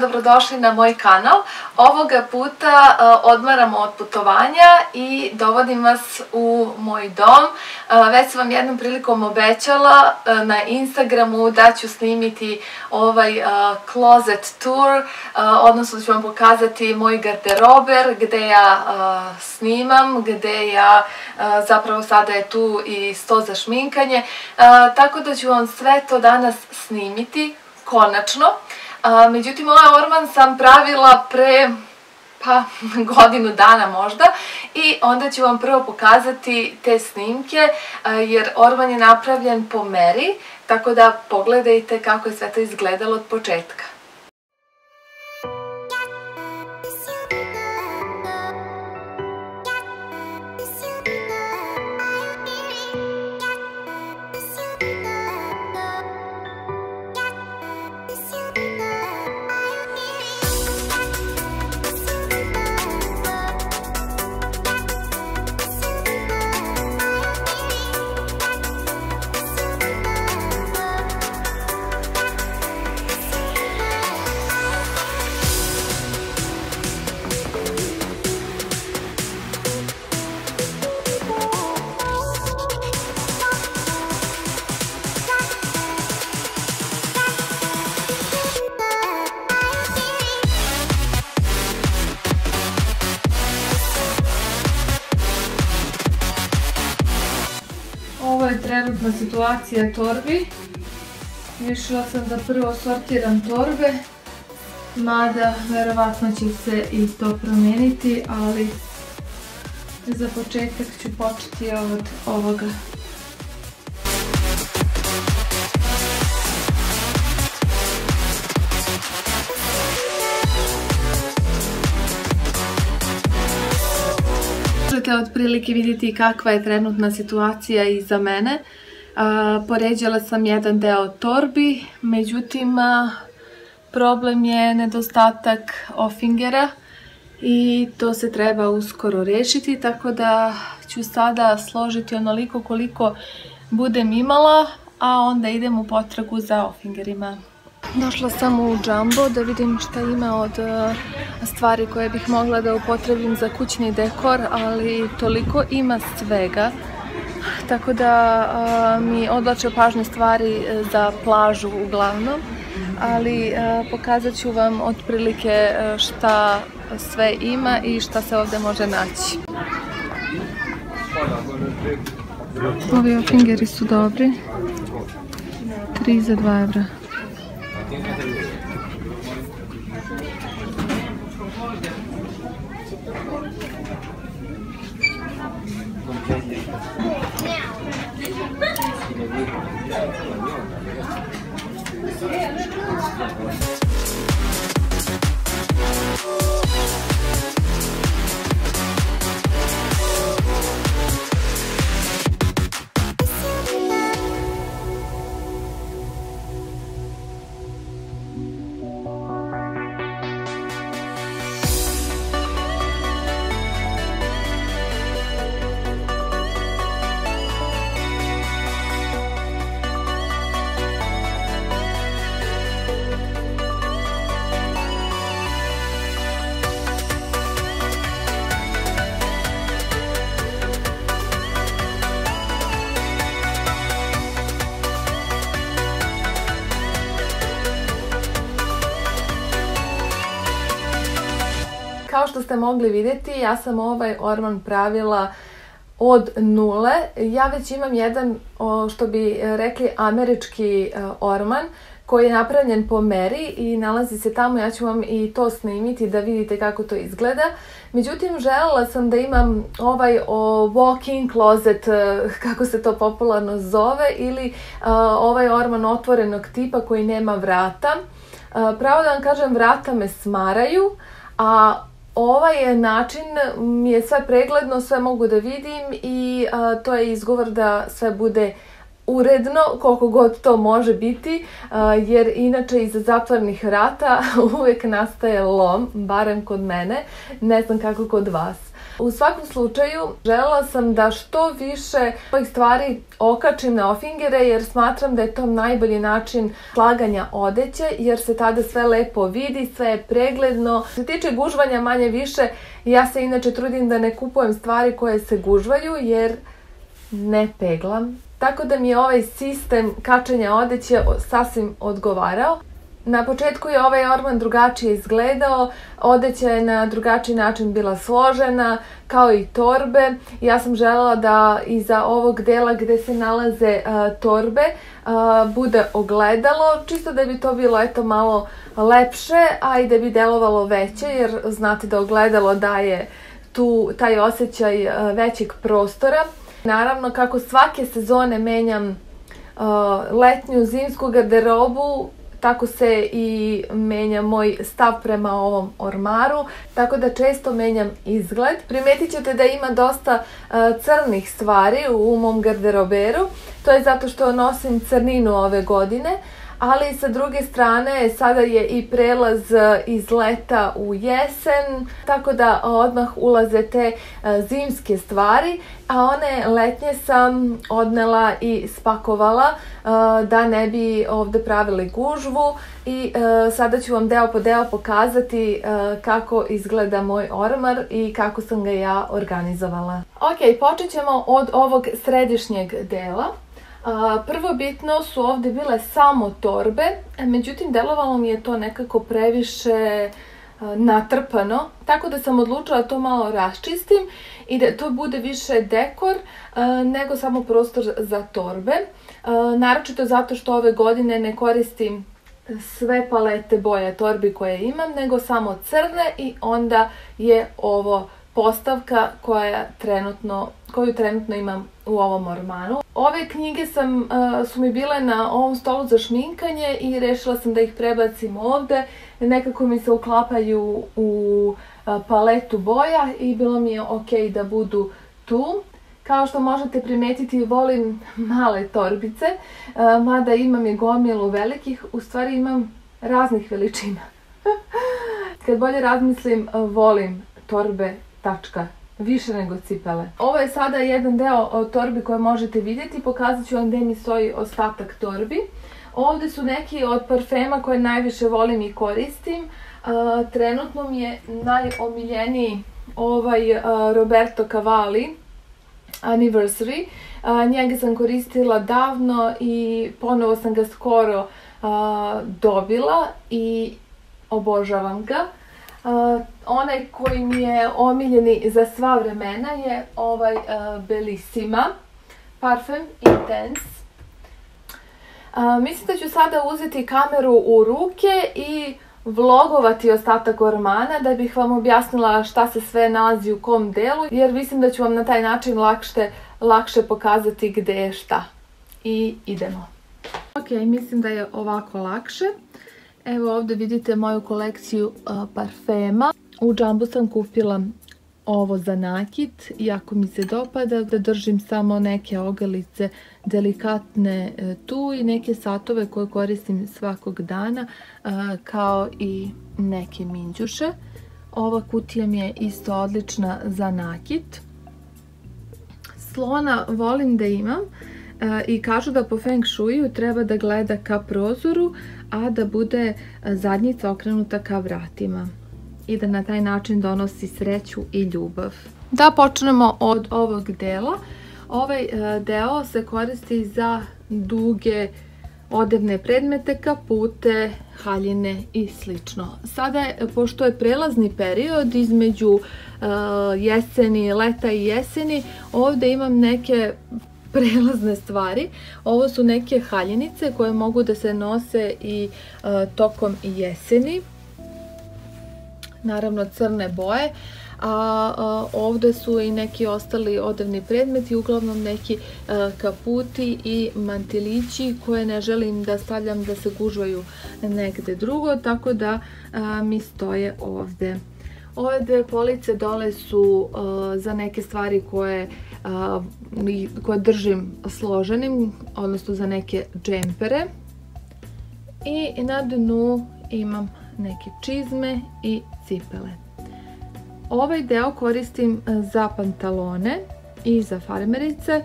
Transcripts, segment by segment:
dobrodošli na moj kanal. Ovoga puta odmaramo od putovanja i dovodim vas u moj dom. Već sam vam jednom prilikom obećala na Instagramu da ću snimiti ovaj closet tour, odnosno ću vam pokazati moj garderober gde ja snimam, gde ja zapravo sada je tu i sto za šminkanje, tako da ću vam sve to danas snimiti, konačno. Međutim, ovaj orman sam pravila pre godinu dana možda i onda ću vam prvo pokazati te snimke jer orman je napravljen po meri, tako da pogledajte kako je sve to izgledalo od početka. Ovo je trenutna situacija torbi. Rešila sam da prvo sortiram torbe, mada verovatno će se i to promeniti, ali za početak ću početi od ovoga. Možete otprilike vidjeti kakva je trenutna situacija iza mene. Poređala sam jedan deo torbi, međutim problem je nedostatak ofingera i to se treba uskoro rešiti, tako da ću sada složiti onoliko koliko budem imala, a onda idem u potragu za ofingerima. Došla sam u Jumbo da vidim šta ima od stvari koje bih mogla da upotrebim za kućni dekor, ali toliko ima svega, tako da mi odvlače pažnju stvari za plažu uglavnom, ali pokazat ću vam otprilike šta sve ima i šta se ovdje može naći. Ovi ofingeri su dobri, 3 za 2 evra. Kao što ste mogli vidjeti, ja sam ovaj orman pravila od nule. Ja već imam jedan, što bi rekli, američki orman koji je napravljen po meri i nalazi se tamo. Ja ću vam i to snimiti da vidite kako to izgleda. Međutim, želela sam da imam ovaj walk-in closet, kako se to popularno zove, ili ovaj orman otvorenog tipa koji nema vrata. Pravo da vam kažem, vrata me smaraju, a ovaj način mi je sve pregledno, sve mogu da vidim i to je izgovor da sve bude uredno, koliko god to može biti, jer inače iza zatvornih vrata uvek nastaje lom, barem kod mene, ne znam kako kod vas. U svakom slučaju, željela sam da što više ovih stvari okačim na ofingere jer smatram da je to najbolji način slaganja odeće jer se tada sve lepo vidi, sve je pregledno. Što se tiče gužvanja manje više, ja se inače trudim da ne kupujem stvari koje se gužvaju jer ne peglam. Tako da mi je ovaj sistem kačenja odeće sasvim odgovarao. Na početku je ovaj orman drugačije izgledao, odeća je na drugačiji način bila složena, kao i torbe. Ja sam željela da iza ovog dela gdje se nalaze torbe bude ogledalo, čisto da bi to bilo malo lepše, a i da bi delovalo veće, jer znate da ogledalo daje tu taj osjećaj većeg prostora. Naravno, kako svake sezone menjam letnju, zimsku garderobu, tako se i menja moj stav prema ovom ormaru, tako da često menjam izgled. Primetit ćete da ima dosta crnih stvari u mom garderoberu, to je zato što nosim crninu ove godine, ali sa druge strane sada je i prelaz iz leta u jesen, tako da odmah ulaze te zimske stvari, a one letnje sam odnela i spakovala da ne bi ovdje pravili gužvu i sada ću vam deo po deo pokazati kako izgleda moj ormar i kako sam ga ja organizovala. Ok, počet ćemo od ovog središnjeg dela. Prvobitno su ovdje bile samo torbe, međutim delovalo mi je to nekako previše natrpano, tako da sam odlučila da to malo raščistim i da to bude više dekor nego samo prostor za torbe. Naročito zato što ove godine ne koristim sve palete boja torbi koje imam, nego samo crne i onda je ovo postavka koju trenutno imam u ovom ormaru. Ove knjige su mi bile na ovom stolu za šminkanje i rešila sam da ih prebacim ovdje. Nekako mi se uklapaju u paletu boja i bilo mi je ok da budu tu. Kao što možete primetiti, volim male torbice, mada imam i gomilu velikih, u stvari imam raznih veličina. Kad bolje razmislim, volim torbe više nego cipele. Ovo je sada jedan deo od torbi koje možete vidjeti, pokazat ću vam gdje mi stoji ostatak torbi. Ovdje su neki od parfema koje najviše volim i koristim. Trenutno mi je najomiljeniji ovaj Roberto Cavalli Anniversary. Njega sam koristila davno i ponovo sam ga skoro dobila i obožavam ga. Onaj koji mi je omiljeni za sva vremena je ovaj Bellissima Parfum Intense. Mislim da ću sada uzeti kameru u ruke i vlogovati ostatak ormana da bih vam objasnila šta se sve nalazi u kom delu, jer mislim da ću vam na taj način lakše pokazati gdje je šta. I idemo. Ok, mislim da je ovako lakše. Evo ovdje vidite moju kolekciju parfema. U Jumbu sam kupila ovo za nakit, jako mi se dopada, da držim samo neke ogrlice delikatne tu i neke satove koje koristim svakog dana, kao i neke minđuše. Ova kutija mi je isto odlična za nakit. Slona volim da imam i kažu da po Feng Shuiu treba da gleda ka prozoru, a da bude zadnjica okrenuta ka vratima i da na taj način donosi sreću i ljubav. Da počnemo od ovog dela. Ovaj deo se koristi za duge odevne predmete, kapute, haljine i slično. Sada, pošto je prelazni period između leta i jeseni, ovdje imam neke prelazne stvari. Ovo su neke haljinice koje mogu da se nose i tokom jeseni. Naravno crne boje. A ovdje su i neki ostali odevni predmeti, uglavnom neki kaputi i mantilići koje ne želim da stavljam da se gužvaju negde drugo, tako da mi stoje ovdje. Ove dve police dole su za neke stvari koje držim složenim, odnosno za neke džempere. I na dnu imam neke čizme i cipele. Ovaj deo koristim za pantalone i za farmerice.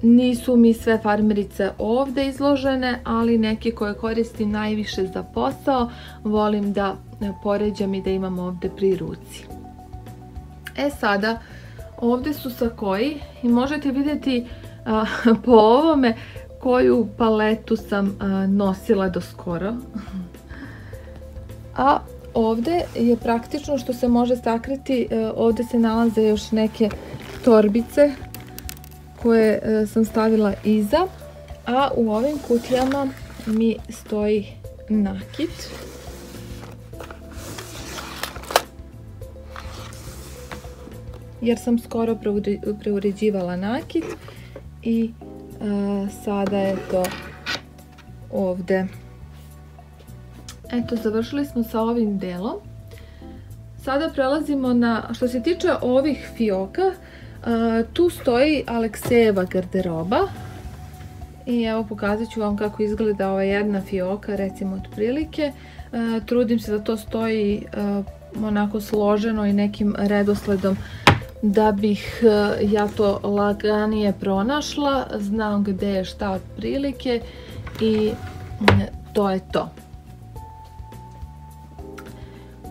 Nisu mi sve farmerice ovdje izložene, ali neke koje koristim najviše za posao volim da poređam i da imam ovdje pri ruci. Sada ovdje su sakoji i možete vidjeti po ovome koju paletu sam nosila do skoro. A ovdje je praktično što se može sakriti, ovdje se nalaze još neke torbice koje sam stavila iza, a u ovim kutijama mi stoji nakit. Jer sam skoro preuređivala nakit i sada je to ovdje. Eto, završili smo sa ovim delom. Sada prelazimo na, što se tiče ovih fioka, tu stoji Aleksejeva garderoba. I evo pokazat ću vam kako izgleda ova jedna fioka, recimo otprilike. Trudim se da to stoji onako složeno i nekim redosledom da bih ja to laganije pronašla. Znam gdje je šta otprilike i to je to.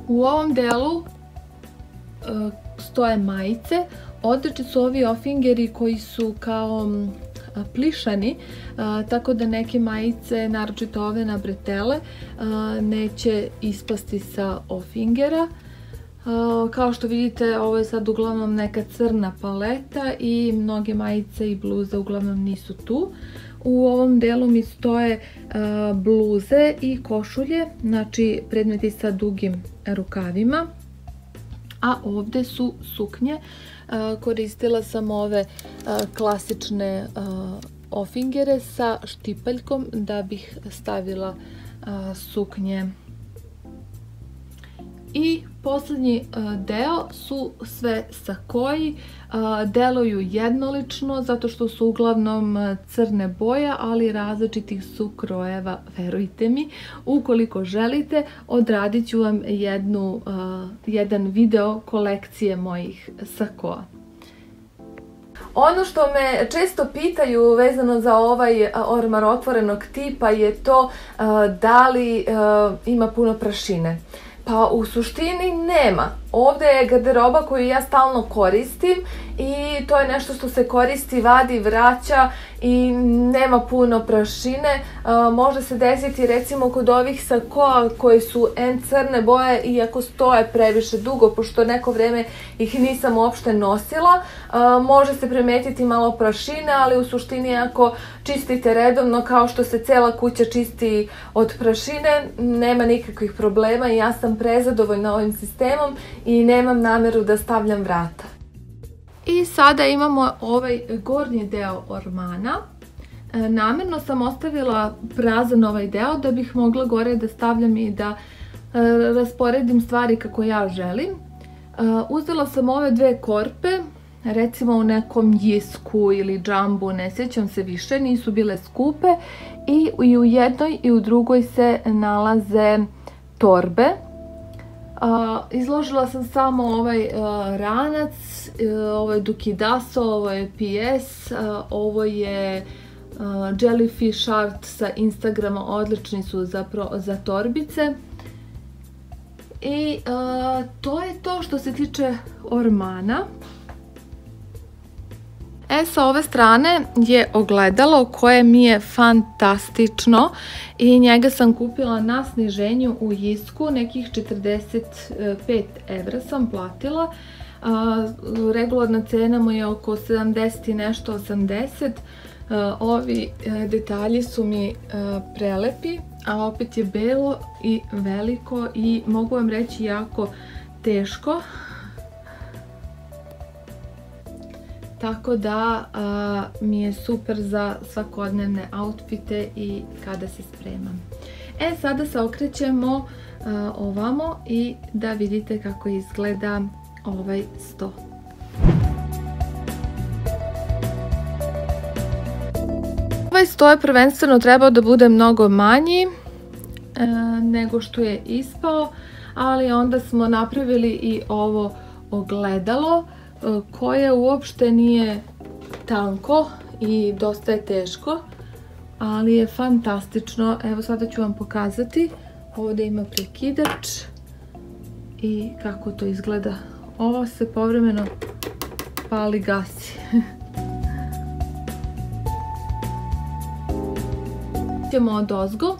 U ovom delu stoje majice. Odlični su ovi ofingeri koji su kao plišani, tako da neke majice, naročito ove na bretele, neće ispasti sa ofingera. Kao što vidite, ovo je sad uglavnom neka crna paleta i mnoge majice i bluze uglavnom nisu tu. U ovom delu mi stoje bluze i košulje, znači predmeti sa dugim rukavima. A ovdje su suknje. Koristila sam ove klasične ofingere sa štipaljkom da bih stavila suknje. I posljednji deo su sve sakoji. Deluju jednolično zato što su uglavnom crne boje, ali različitih su krojeva, verujte mi. Ukoliko želite, odradit ću vam jedan video kolekcije mojih sakoa. Ono što me često pitaju vezano za ovaj ormar otvorenog tipa je to da li ima puno prašine. Pa u suštini nema. Ovdje je garderoba koju ja stalno koristim i to je nešto što se koristi, vadi, vraća i nema puno prašine. Može se desiti recimo kod ovih sakoa koji su crne boje, iako stoje previše dugo, pošto neko vrijeme ih nisam uopšte nosila, može se primetiti malo prašine, ali u suštini ako čistite redovno kao što se cela kuća čisti od prašine, nema nikakvih problema i ja sam prezadovoljna ovim sistemom i nemam namjeru da stavljam vrata. I sada imamo ovaj gornji deo ormana. Namjerno sam ostavila prazan ovaj deo da bih mogla gore da stavljam i da rasporedim stvari kako ja želim. Uzela sam ove dve korpe, recimo u nekom Jisku ili Džambu, ne sjećam se više, nisu bile skupe, i u jednoj i u drugoj se nalaze torbe. Izložila sam samo ovaj ranac, ovo je Dukidaso, ovo je PS, ovo je Jellyfish Art sa Instagrama, odlični su za torbice. I to je to što se tiče ormana. Sa ove strane je ogledalo koje mi je fantastično i njega sam kupila na sniženju u Jisku, nekih 45 € sam platila. Regularna cena mu je oko 70 i nešto, 80. Ovi detalji su mi prelepi, a opet je belo i veliko i mogu vam reći jako teško. Tako da mi je super za svakodnevne outfite i kada se spremam. Sada se okrećemo ovamo i da vidite kako izgleda ovaj sto. Ovaj sto je prvenstveno trebao da bude mnogo manji nego što je ispao, ali onda smo napravili i ovo ogledalo koje uopšte nije tanko i dosta je teško, ali je fantastično. Evo sada ću vam pokazati. Ovdje ima prekidač i kako to izgleda. Ovo se povremeno pali, gasi. Idemo odozgo.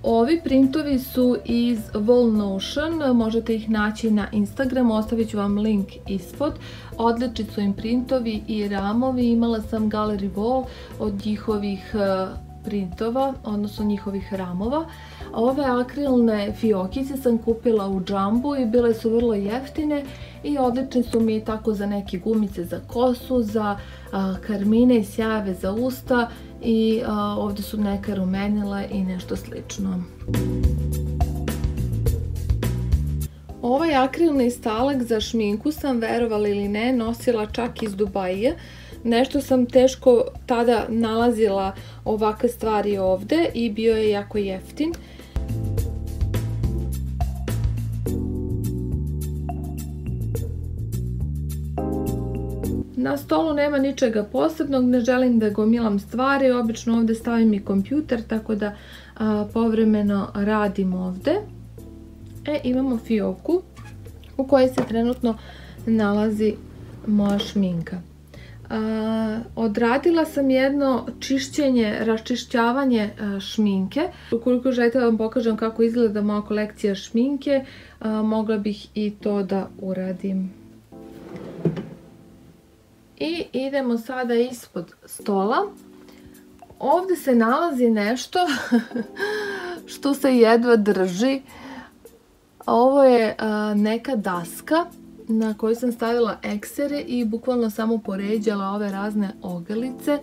Ovi printovi su iz Wall Notion, možete ih naći na Instagramu, ostavit ću vam link ispod. Odlični su im printovi i ramovi, imala sam Gallery Wall od njihovih printova, odnosno njihovih ramova. Ove akrilne fiokice sam kupila u Jumbu i bile su vrlo jeftine i odlični su mi tako za neke gumice za kosu, za karmine i sjajeve za usta i ovdje su neka rumenila i nešto slično. Ovaj akrilni stalak za šminku sam, verovali ili ne, nosila čak iz Dubaija. Nešto sam teško tada nalazila ovakve stvari ovdje i bio je jako jeftin. Na stolu nema ničega posebnog, ne želim da gomilam stvari, obično ovdje stavim i kompjuter, tako da povremeno radim ovdje. Imamo fioku u kojoj se trenutno nalazi moja šminka. Odradila sam jedno čišćenje, raščišćavanje šminke. Ukoliko želite da vam pokažem kako izgleda moja kolekcija šminke, mogla bih i to da uradim. I idemo sada ispod stola. Ovdje se nalazi nešto što se jedva drži. Ovo je neka daska na koju sam stavila eksere i bukvalno samo poređala ove razne ogrlice.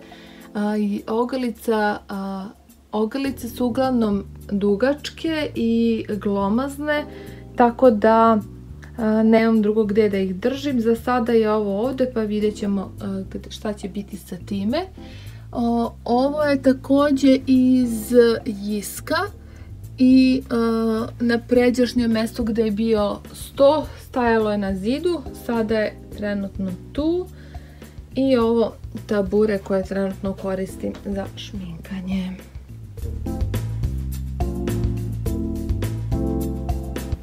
Ogrlice su uglavnom dugačke i glomazne, tako da nemam drugog gdje da ih držim. Za sada je ovo ovdje, pa vidjet ćemo šta će biti sa time. Ovo je također iz Jiska i na pređašnjem mjestu gdje je bio sto stajalo je na zidu, sada je trenutno tu. I ovo tabure koje trenutno koristim za šminkanje.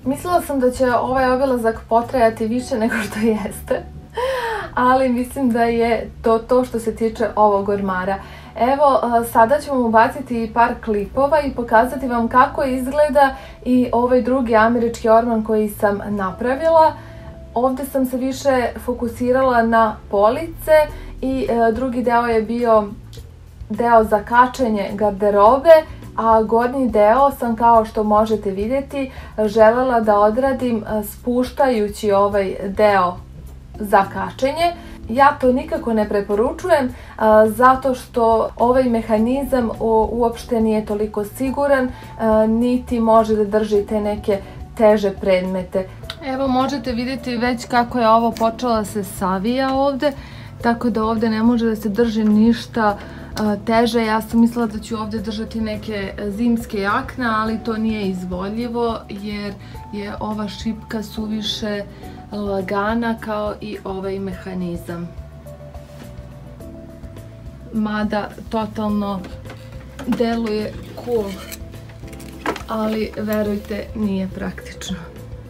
Mislila sam da će ovaj obilazak potrajati više nego što jeste, ali mislim da je to što se tiče ovog ormara. Evo, sada ćemo ubaciti par klipova i pokazati vam kako izgleda i ovaj drugi američki orman koji sam napravila. Ovdje sam se više fokusirala na police i drugi deo je bio deo za kačenje garderobe, a gornji deo sam, kao što možete vidjeti, željela da odradim spuštajući ovaj deo za kačenje. Ja to nikako ne preporučujem zato što ovaj mehanizam uopšte nije toliko siguran, niti može da drži te neke teže predmete. Evo, možete vidjeti već kako je ovo počela se savija ovdje, tako da ovdje ne može da se drži ništa teže. Ja sam mislila da ću ovdje držati neke zimske jakne, ali to nije izvodljivo jer je ova šipka suviše lagana kao i ovaj mehanizam. Mada totalno deluje cool, ali verujte, nije praktično.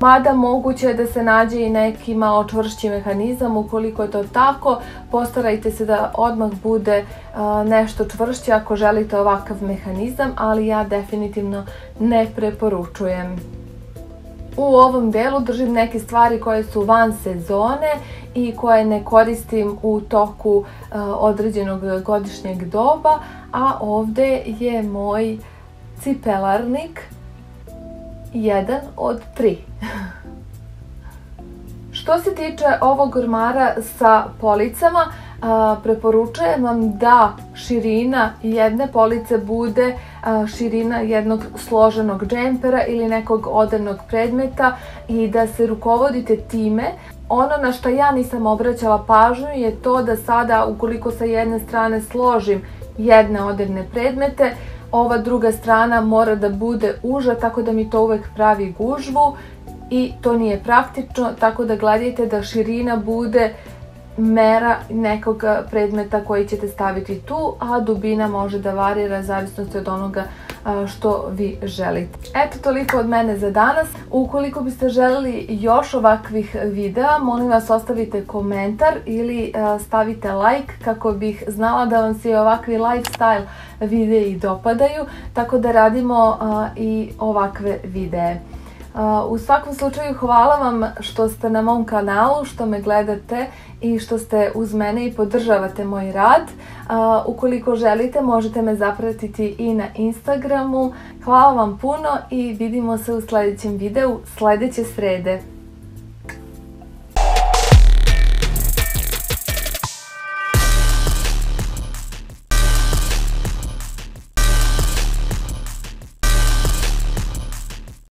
Mada moguće je da se nađe i neki malo čvršći mehanizam. Ukoliko je to tako, postarajte se da odmah bude nešto čvršće ako želite ovakav mehanizam, ali ja definitivno ne preporučujem. U ovom delu držim neke stvari koje su van sezone i koje ne koristim u toku određenog godišnjeg doba, a ovdje je moj cipelarnik, jedan od 3. Što se tiče ovog ormara sa policama, preporučujem vam da širina jedne police bude širina jednog složenog džempera ili nekog odevnog predmeta i da se rukovodite time. Ono na što ja nisam obraćala pažnju je to da sada, ukoliko sa jedne strane složim jedne odevne predmete, ova druga strana mora da bude uža, tako da mi to uvek pravi gužvu i to nije praktično, tako da gledajte da širina bude mera nekog predmeta koji ćete staviti tu, a dubina može da varira zavisnosti od onoga što vi želite. Eto, toliko od mene za danas. Ukoliko biste želeli još ovakvih videa, molim vas ostavite komentar ili stavite like kako bih znala da vam se i ovakvi lifestyle videi dopadaju, tako da radimo i ovakve videe. U svakom slučaju hvala vam što ste na mom kanalu, što me gledate i što ste uz mene i podržavate moj rad. Ukoliko želite možete me zapratiti i na Instagramu. Hvala vam puno i vidimo se u sljedećem videu sljedeće srede.